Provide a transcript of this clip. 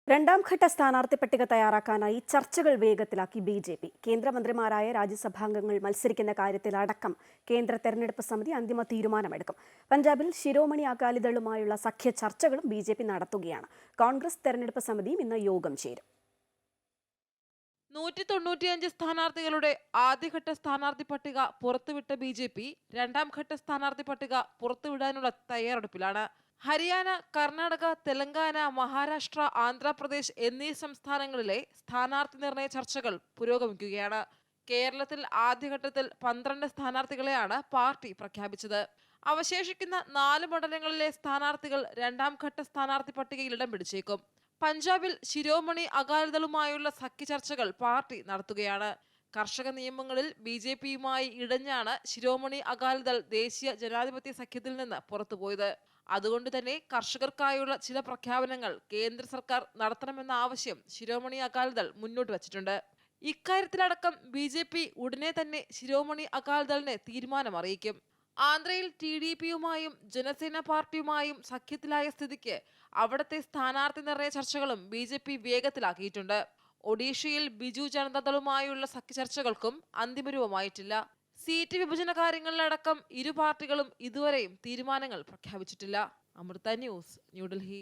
രണ്ടാം ഘട്ട സ്ഥാനാർത്ഥി പട്ടിക തയ്യാറാക്കാനായി ചർച്ചകൾ വേഗത്തിലാക്കി ബി.ജെ.പി. കേന്ദ്രമന്ത്രിമാരായ രാജ്യസഭാംഗങ്ങൾ മത്സരിക്കുന്ന കാര്യത്തിലടക്കം കേന്ദ്ര തെരഞ്ഞെടുപ്പ് സമിതി അന്തിമ തീരുമാനമെടുക്കും. പഞ്ചാബിൽ ശിരോമണി അകാലിദളുമായുള്ള സഖ്യ ചർച്ചകളും ബി.ജെ.പി. നടത്തുകയാണ്. കോൺഗ്രസ് തെരഞ്ഞെടുപ്പ് സമിതിയും ഇന്ന് യോഗം ചേരും. 195 സ്ഥാനാർത്ഥികളുടെ ആദ്യഘട്ട സ്ഥാനാർത്ഥി പട്ടിക പുറത്തുവിട്ട ബി.ജെ.പി. രണ്ടാം ഘട്ട സ്ഥാനാർത്ഥി പട്ടിക പുറത്തുവിടാനുള്ള തയ്യാറെടുപ്പിലാണ്. ഹരിയാന, കർണാടക, തെലങ്കാന, മഹാരാഷ്ട്ര, ആന്ധ്രാപ്രദേശ് എന്നീ സംസ്ഥാനങ്ങളിലെ സ്ഥാനാർത്ഥി നിർണയ ചർച്ചകൾ പുരോഗമിക്കുകയാണ്. കേരളത്തിൽ ആദ്യഘട്ടത്തിൽ 12 സ്ഥാനാർത്ഥികളെയാണ് പാർട്ടി പ്രഖ്യാപിച്ചത്. അവശേഷിക്കുന്ന 4 മണ്ഡലങ്ങളിലെ സ്ഥാനാർത്ഥികൾ രണ്ടാം ഘട്ട സ്ഥാനാർത്ഥി പട്ടികയിൽ ഇടം പിടിച്ചേക്കും. പഞ്ചാബിൽ ശിരോമണി അകാലിദളുമായുള്ള സഖ്യ ചർച്ചകൾ പാർട്ടി നടത്തുകയാണ്. കർഷക നിയമങ്ങളിൽ ബി.ജെ.പിയുമായി ഇടഞ്ഞാണ് ശിരോമണി അകാലിദൾ ദേശീയ ജനാധിപത്യ സഖ്യത്തിൽ നിന്ന് പുറത്തുപോയത്. അതുകൊണ്ട് തന്നെ കർഷകർക്കായുള്ള ചില പ്രഖ്യാപനങ്ങൾ കേന്ദ്ര സർക്കാർ നടത്തണമെന്ന ആവശ്യം ശിരോമണി അകാലിദൾ മുന്നോട്ട് വച്ചിട്ടുണ്ട്. ഇക്കാര്യത്തിലടക്കം ബി.ജെ.പി. ഉടനെ തന്നെ ശിരോമണി അകാലിദളിനെ തീരുമാനം അറിയിക്കും. ആന്ധ്രയിൽ ടി.ഡി.പിയുമായും ജനസേന പാർട്ടിയുമായും സഖ്യത്തിലായ സ്ഥിതിക്ക് അവിടത്തെ സ്ഥാനാർത്ഥി നിർണയ ചർച്ചകളും ബി.ജെ.പി. വേഗത്തിലാക്കിയിട്ടുണ്ട്. ഒഡീഷയിൽ ബിജു ജനതാദളുമായുള്ള സഖ്യ ചർച്ചകൾക്കും അന്തിമരൂപമായിട്ടില്ല. സീറ്റ് വിഭജന കാര്യങ്ങളിലടക്കം ഇരു പാർട്ടികളും ഇതുവരെയും തീരുമാനങ്ങൾ പ്രഖ്യാപിച്ചിട്ടില്ല. അമൃത ന്യൂസ്, ന്യൂഡൽഹി.